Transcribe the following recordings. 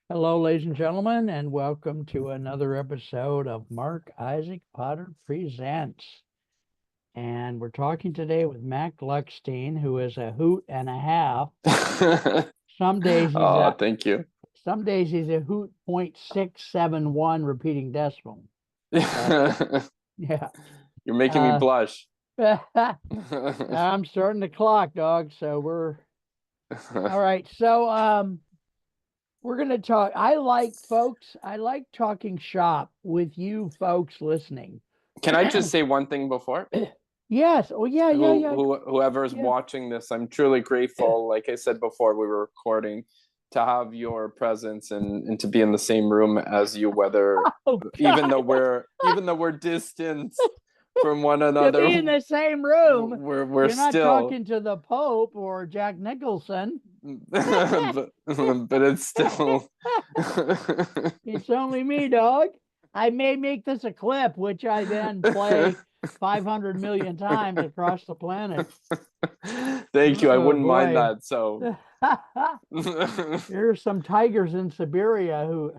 Hello, ladies and gentlemen, and welcome to another episode of Mark Isaac Potter Presents. And we're talking today with Matt Gluckstein, who is a hoot and a half. Some days he's thank you. Some days he's a hoot 0.671 repeating decimal. Yeah. You're making me blush. I'm starting the clock, dog. So we're all right. So we're going to talk. I like talking shop with you folks listening. Can I just say one thing before? Yes. Oh, yeah. Whoever's watching this, I'm truly grateful. Like I said before we were recording, to have your presence and to be in the same room as you, even though we're distant from one another. To be in the same room. We're You're not still talking to the Pope or Jack Nicholson. but it's still It's only me, dog. I may make this a clip, which I then play 500 million times across the planet. Thank you. I wouldn't mind that. So there's some tigers in Siberia who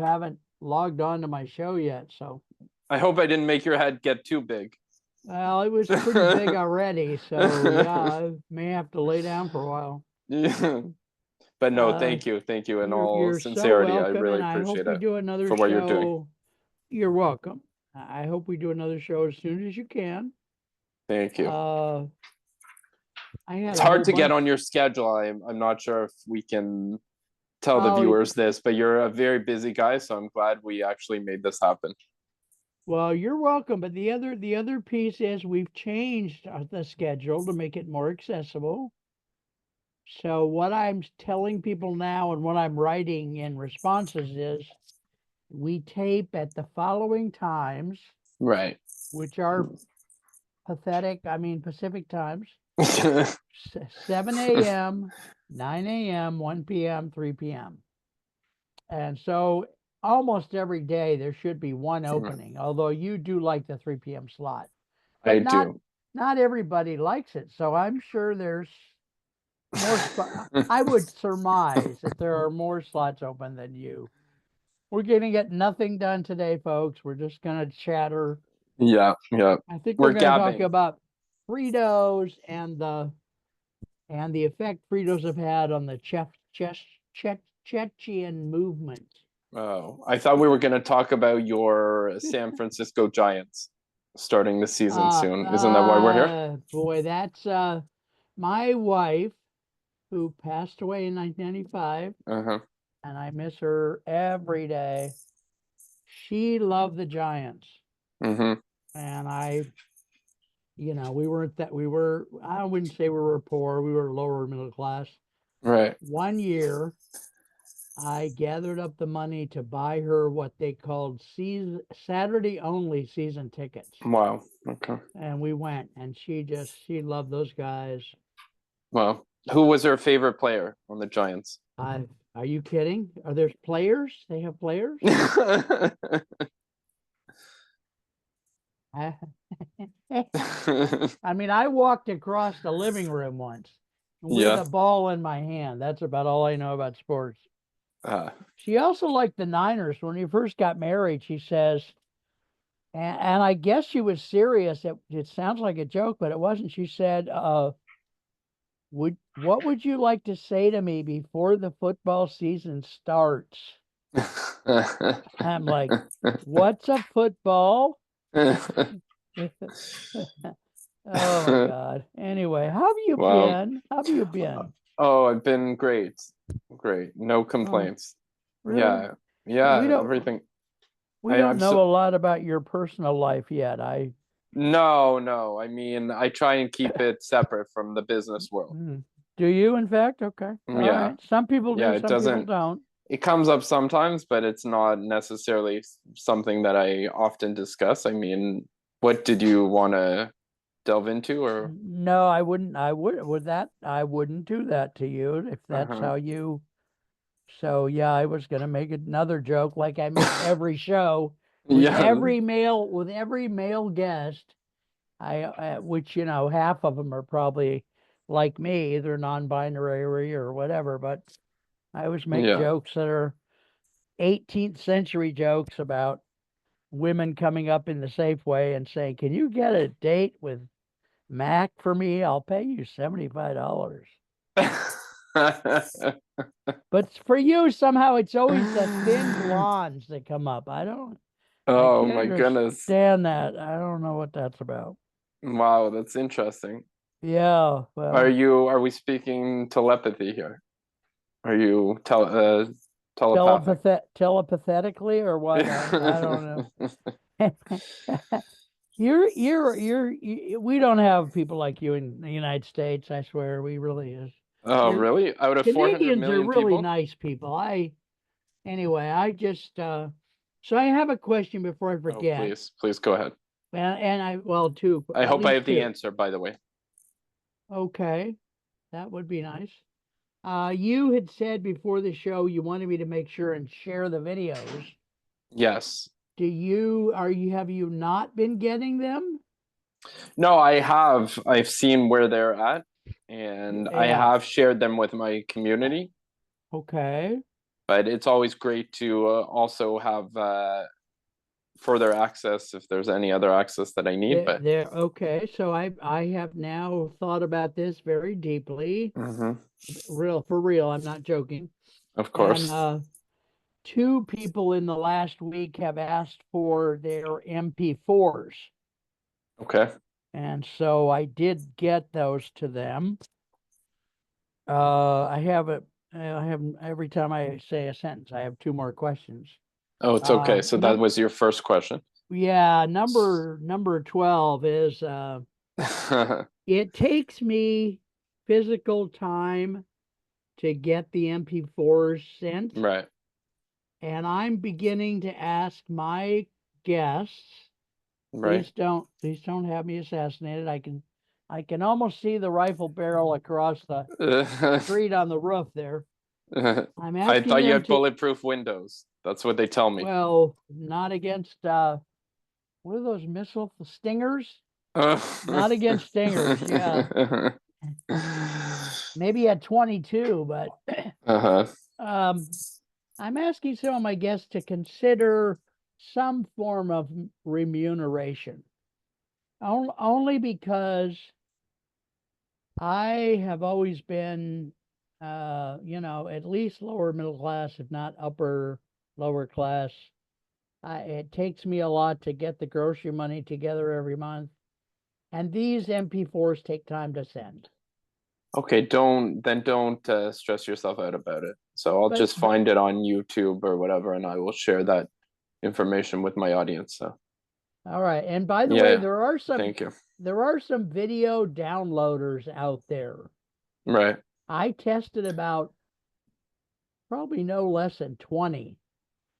haven't logged on to my show yet. So I hope I didn't make your head get too big. Well, it was pretty big already, so yeah, I may have to lay down for a while. Yeah. But no, thank you. In all sincerity, so welcome, I really and appreciate I hope we do another for what you're doing. You're welcome. I hope we do another show as soon as you can. Thank you. It's hard to get on your schedule. I'm not sure if we can tell the viewers this, but you're a very busy guy, so I'm glad we actually made this happen. Well, you're welcome. But the other piece is we've changed the schedule to make it more accessible. So what I'm telling people now and what I'm writing in responses is we tape at the following times, right? Which are Pacific times, 7 a.m., 9 a.m., 1 p.m., 3 p.m. And so almost every day there should be one opening, although you do like the 3 p.m. slot. But I do. Not everybody likes it, so I'm sure there's more. I would surmise that there are more slots open than you. We're going to get nothing done today, folks. We're just going to chatter. Yeah. I think we're going to talk about Fritos and the effect Fritos have had on the Chechen movement. Oh, I thought we were going to talk about your San Francisco Giants starting the season soon. Isn't that why we're here? Boy, that's my wife, who passed away in 1995, and I miss her every day. She loved the Giants, and we weren't that. I wouldn't say we were poor. We were lower middle class. Right. One year, I gathered up the money to buy her what they called Saturday only season tickets. Wow. Okay. And we went, and she loved those guys. Wow. Who was her favorite player on the Giants? Are you kidding? Are there players? They have players? I walked across the living room once with a ball in my hand. That's about all I know about sports. She also liked the Niners. When we first got married, she says, and I guess she was serious. It sounds like a joke, but it wasn't. She said, what would you like to say to me before the football season starts? I'm like, what's a football? Oh my God. Anyway, how have you been? How have you been? Oh, I've been great. No complaints. Really? Yeah, everything. We don't know a lot about your personal life yet. No. I try and keep it separate from the business world. Do you, in fact? Okay. All right. Some people do, some people don't. It comes up sometimes, but it's not necessarily something that I often discuss. What did you want to delve into, or? No, I wouldn't. I wouldn't do that to you if that's how you. So yeah, I was gonna make another joke like I make every show with every male guest. Which half of them are probably like me, either non-binary or whatever, but I always make jokes that are 18th century jokes about women coming up in the Safeway and saying, "Can you get a date with Mac for me? I'll pay you $75." But for you, somehow it's always the thin blondes that come up. I Oh can't my goodness. understand that. I don't know what that's about. Wow, that's interesting. Yeah, well, are we speaking telepathy here? Are you telepathic? telepathetically or what? I don't know. We don't have people like you in the United States. I swear, we really is. Oh, really? Out of 400 Canadians are million really people? nice people. Anyway, I just so I have a question before I Oh, forget. please go ahead. Two. I at hope I least have the two. answer, by the way. Okay, that would be nice. You had said before the show you wanted me to make sure and share the videos. Yes. Have you not been getting them? No, I have. I've seen where they're at, and I have shared them with my community. Okay. But it's always great to also have further access if there's any other access that I need. But okay. So I have now thought about this very deeply. For real. I'm not joking. Of course. And two people in the last week have asked for their MP4s. Okay. And so I did get those to them. I have every time I say a sentence, I have two more questions. Oh, it's okay. So that was your first question. Yeah, number 12 is it takes me physical time to get the MP4s sent. Right. And I'm beginning to ask my guests, right. Please don't have me assassinated. I can almost see the rifle barrel across the street on the roof there. I'm asking I thought you had bulletproof windows. That's what they tell me. Well, not against what are those missiles? The Stingers? Not against Stingers, yeah. Maybe at 22, but I'm asking some of my guests to consider some form of remuneration. Only because I have always been, at least lower middle class, if not lower class. It takes me a lot to get the grocery money together every month. And these MP4s take time to send. Okay, don't stress yourself out about it. So I'll just find it on YouTube or whatever, and I will share that information with my audience. So. All right. And by the way, there are some video downloaders out there. Right. I tested about probably no less than 20.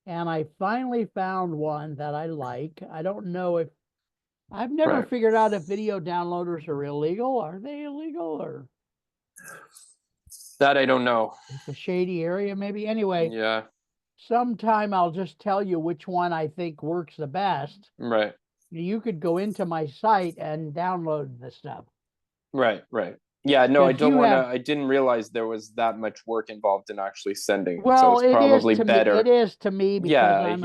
And I finally found one that I like. I don't know if I've never figured out if video downloaders are illegal. Are they illegal or? That I don't know. It's a shady area, maybe. Anyway. Yeah. Sometime I'll just tell you which one I think works the best. Right. You could go into my site and download the stuff. Right. Yeah, no, I didn't realize there was that much work involved in actually sending. Well, so it's probably better. It is to me because I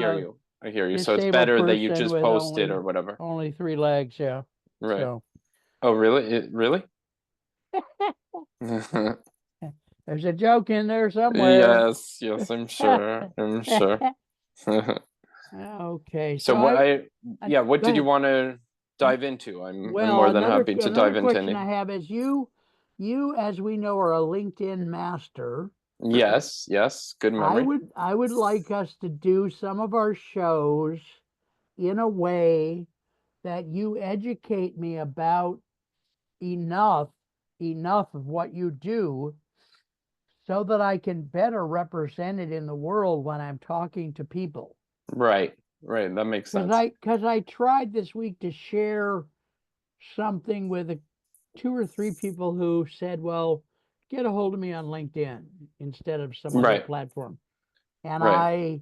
hear you. So it's better that you just post it or whatever. Only 3 legs, yeah. Right. So. Oh, really? Really? There's a joke in there somewhere. Yes, I'm sure. Okay. So what did you want to dive into? I'm more than happy to dive into any. Question I have is you, as we know, are a LinkedIn master. Yes, good memory. I would like us to do some of our shows in a way that you educate me about enough of what you do so that I can better represent it in the world when I'm talking to people. Right. That makes sense. Because I tried this week to share something with 2 or 3 people who said, well, get a hold of me on LinkedIn instead of some other platform. And I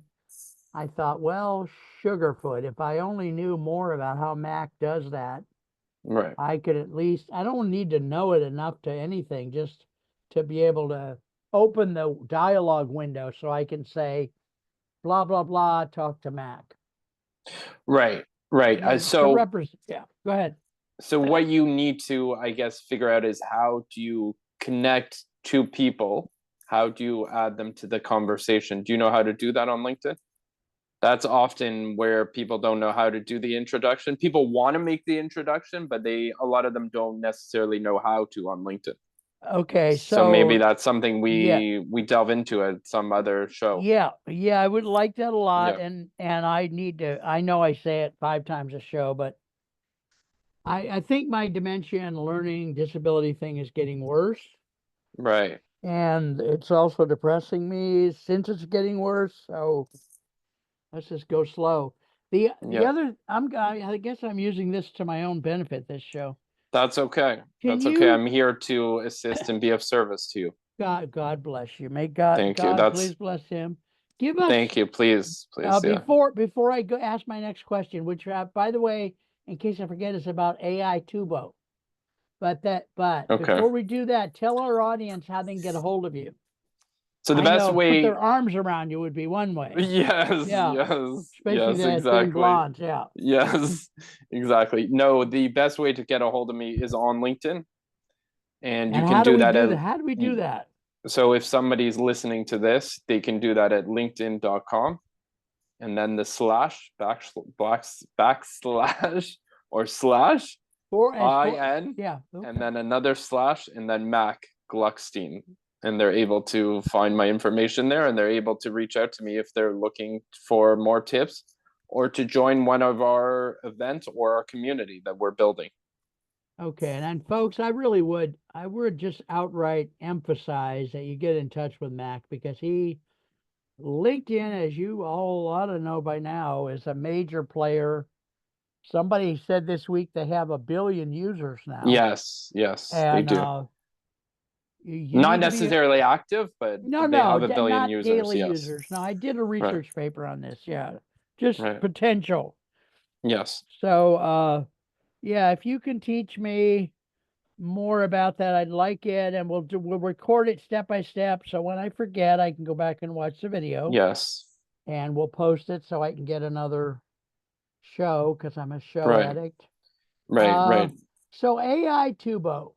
thought, well, Sugarfoot, if I only knew more about how Mac does that, Right. I could at least, I don't need to know it enough to anything, just to be able to open the dialogue window so I can say, blah, blah, blah, talk to Mac. Right. Right. To yeah, go ahead. So what you need to, I guess, figure out is how do you connect two people? How do you add them to the conversation? Do you know how to do that on LinkedIn? That's often where people don't know how to do the introduction. People want to make the introduction, but a lot of them don't necessarily know how to on LinkedIn. Okay, So maybe so that's something yeah, we delve into at some other show. yeah, I would like that a lot, Yeah. and I need to. I know I say it 5 times a show, but I think my dementia and learning disability thing is getting worse, Right. and it's also depressing me since it's getting worse. So let's just go slow. The Yeah. other, I guess I'm using this to my own benefit. This show. That's okay. Can That's okay. you? I'm here to assist and be of service to you. God bless you. May Thank you. God please bless him. Give us Thank you. Please. Please. Yeah. before I go ask my next question, which by the way, in case I forget, is about AI Tubo. But Okay. before we do that, tell our audience how they can get a hold of you. So the I best know put way, their arms around you would be one way. yes, Yeah, yes, especially yes, the thin exactly. blondes. Yeah. Yes, exactly. No, the best way to get a hold of me is on LinkedIn. And you And can how do do we that do at that? How do we do that? so if somebody's listening to this, they can do that at linkedin.com and then the slash backslash or slash IN yeah. Okay. and then another slash and then Mac Gluckstein. And they're able to find my information there and they're able to reach out to me if they're looking for more tips or to join one of our events or our community that we're building. Okay, and then folks, I would just outright emphasize that you get in touch with Mac because LinkedIn, as you all ought to know by now, is a major player. Somebody said this week they have 1 billion users now. Yes, they And do. you Not need to be necessarily active, but they have 1 billion not users. daily Yes. users. Now I did a Right. research paper on this. Yeah, just Right. potential. Yes. So yeah, if you can teach me more about that, I'd like it, and we'll record it step by step. So when I forget, I can go back and watch the video. Yes. And we'll post it so I can get another show because I'm a show Right. addict. Right. So AI Tubo.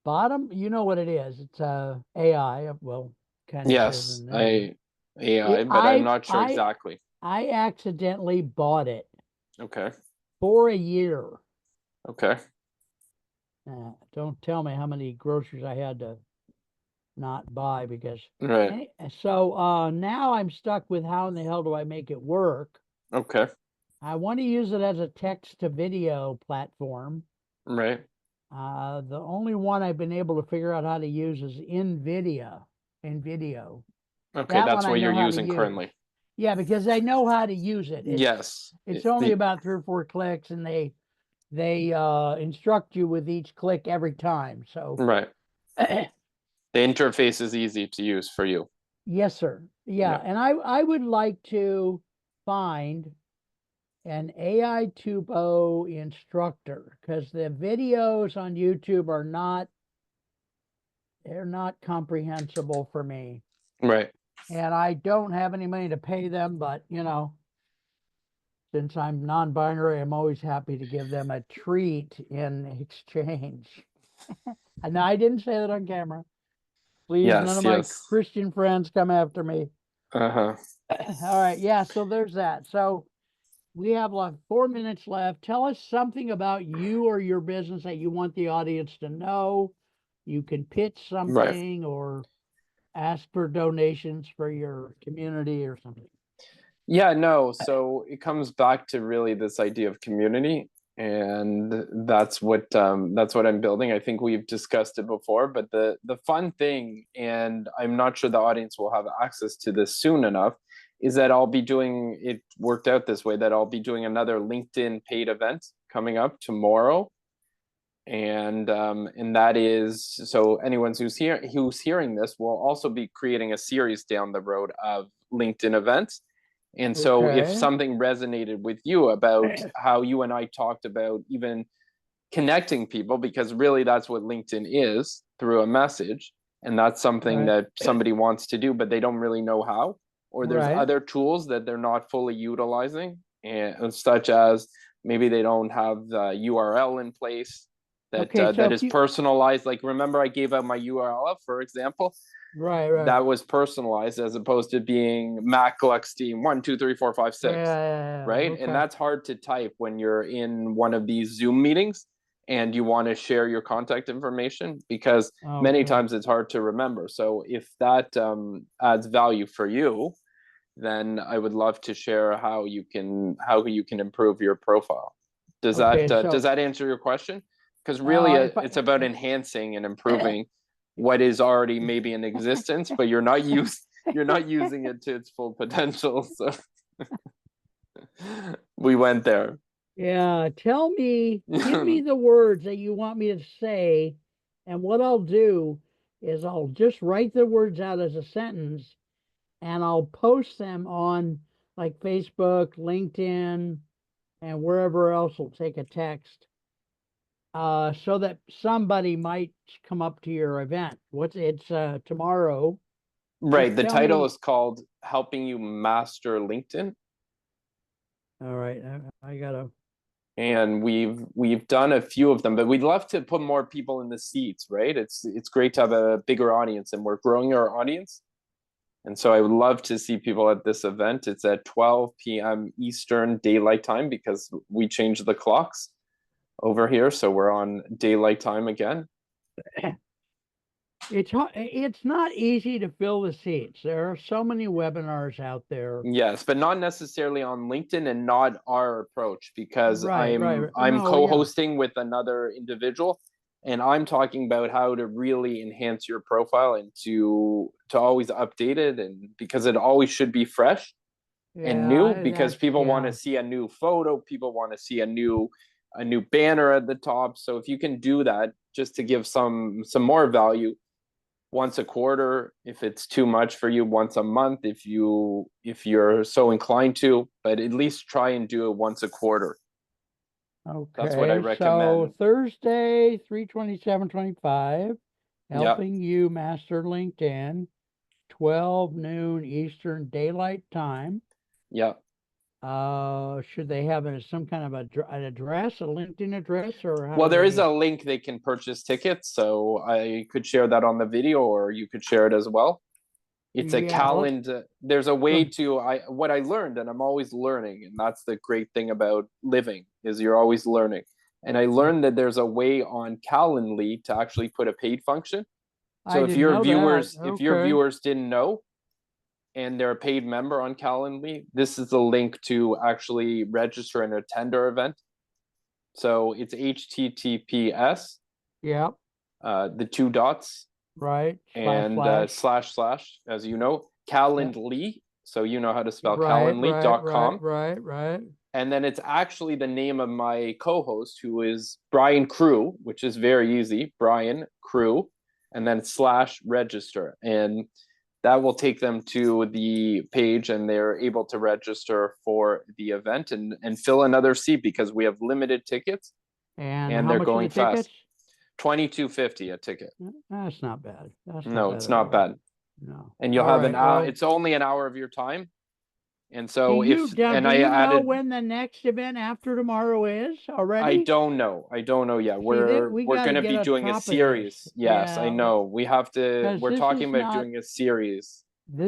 Bottom, you know what it is. It's AI. Well, kind of says Yes. in the name. AI, but I'm not sure exactly. I accidentally bought it Okay. for a year. Okay. Don't tell me how many groceries I had to not buy because. Right. So now I'm stuck with how in the hell do I make it work? Okay. I want to use it as a text to video platform. Right. The only one I've been able to figure out how to use is NVIDIA. Okay, that's what you're using currently. Yeah, because I know how to use it. Yes. It's only about 3 or 4 clicks, and they instruct you with each click every time. So right. The interface is easy to use for you. Yes, sir. Yeah, and I would like to find an AI Tubo instructor because the videos on YouTube they're not comprehensible for me. Right. And I don't have any money to pay them, but since I'm non-binary, I'm always happy to give them a treat in exchange. And I didn't say that on camera. Please, none of my Christian friends come after me. Uh-huh. All right, yeah, so there's that. So we have like 4 minutes left. Tell us something about you or your business that you want the audience to know. You can pitch something or ask for donations for your community or something. Yeah, no. So it comes back to really this idea of community, and that's what I'm building. I think we've discussed it before, but the fun thing, and I'm not sure the audience will have access to this soon enough, is that I'll be doing it worked out this way that I'll be doing another LinkedIn paid event coming up tomorrow. And that is so anyone who's hearing this will also be creating a series down the road of LinkedIn events. And so if something resonated with you about how you and I talked about even connecting people, because really that's what LinkedIn is, through a message, and that's something that somebody wants to do, but they don't really know how, or there's other tools that they're not fully utilizing, and such as maybe they don't have the URL in place that that is personalized. Like, remember I gave out my URL, for example. Right. That was personalized as opposed to being Mac Gluckstein 1 2 3 4 5 6. Right. Okay. And that's hard to type when you're in one of these Zoom meetings and you want to share your contact information, because many times it's hard to remember. So if that adds value for you, then I would love to share how you can improve your profile. Does that answer your question? Because really it's about enhancing and improving what is already maybe in existence, but you're not using it to its full potential. So we went there. Yeah, give me the words that you want me to say, and what I'll do is I'll just write the words out as a sentence, and I'll post them on like Facebook, LinkedIn, and wherever else will take a text, so that somebody might come up to your event. It's tomorrow. Right. The title is called Helping You Master LinkedIn. All right. I gotta. And we've done a few of them, but we'd love to put more people in the seats, right? It's great to have a bigger audience, and we're growing our audience. And so I would love to see people at this event. It's at 12 p.m. Eastern Daylight Time, because we changed the clocks over here. So we're on daylight time again. It's not easy to fill the seats. There are so many webinars out there. Yes, but not necessarily on LinkedIn, and not our approach, because I'm co-hosting with another individual, and I'm talking about how to really enhance your profile and to always update it, and because it always should be fresh and new, because people want to see a new photo, people want to see a new banner at the top. So if you can do that, just to give some more value, once a quarter, if it's too much for you, once a month, if you're so inclined to, but at least try and do it once a quarter. Okay, that's what I recommend. So Thursday, 3/27/25, helping you master LinkedIn, 12 noon Eastern Daylight Time. Yeah. Should they have some kind of an address, a LinkedIn address, or well, there is a link they can purchase tickets, so I could share that on the video, or you could share it as well. It's a calendar. There's a way to what I learned, and I'm always learning, and that's the great thing about living, is you're always learning. And I learned that there's a way on Calendly to actually put a paid function. So if your viewers didn't know, and they're a paid member on Calendly, this is the link to actually register and attend our event. So it's HTTPS. Yeah. The 2 dots. Right. And slash, as you know, Calendly. So you know how to spell Calendly.com. Right. And then it's actually the name of my co-host, who is Brian Crew, which is very easy. Brian Crew, and then /register. And that will take them to the page, and they're able to register for the event and fill another seat, because we have limited tickets, and they're going fast. $22.50 a ticket. That's not bad. It's not bad. No. And you'll have an hour. It's only an hour of your time. And so do you know when the next event after tomorrow is already? I don't know yet. We're going to be doing a series. Yes, I know. We have to. We're talking about doing a series.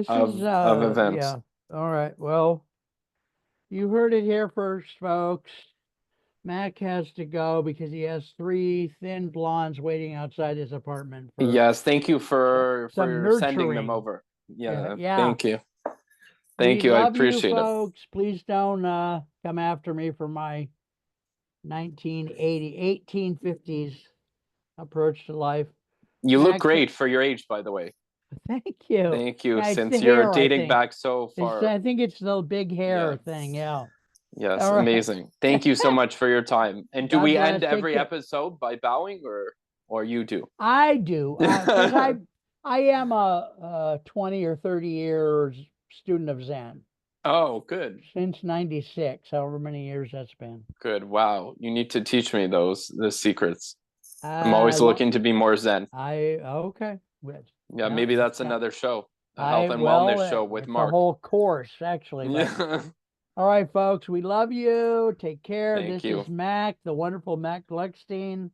Of events. Yeah. All right. Well, you heard it here first, folks. Mac has to go because he has 3 thin blondes waiting outside his apartment. Yes, thank you for sending them over. Yeah. Thank you. Thank you. I appreciate it. Folks. Please don't come after me for my 1850s approach to life. You look great for your age, by the way. Thank you. Thank you. Since you're dating back so far. I think it's the big hair thing. Yeah. Yes, amazing. Thank you so much for your time. And do we end every episode by bowing, or you do? I do, because I am a 20 or 30 years student of Zen. Oh, good. Since 96, however many years that's been. Good. Wow. You need to teach me the secrets. I'm always looking to be more Zen. Okay. Yeah, maybe that's another show. A health and well, wellness show with it's Mark. a whole course, actually. But Yeah. all right, folks, we love you. Take care. Thank This you. is Mac, the wonderful Mac Gluckstein.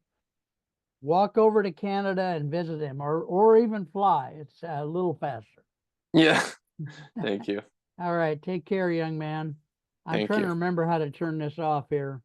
Walk over to Canada and visit him, or even fly. It's a little faster. Yeah. Thank you. All right, take care, young man. I'm Thank trying to you. remember how to turn this off here.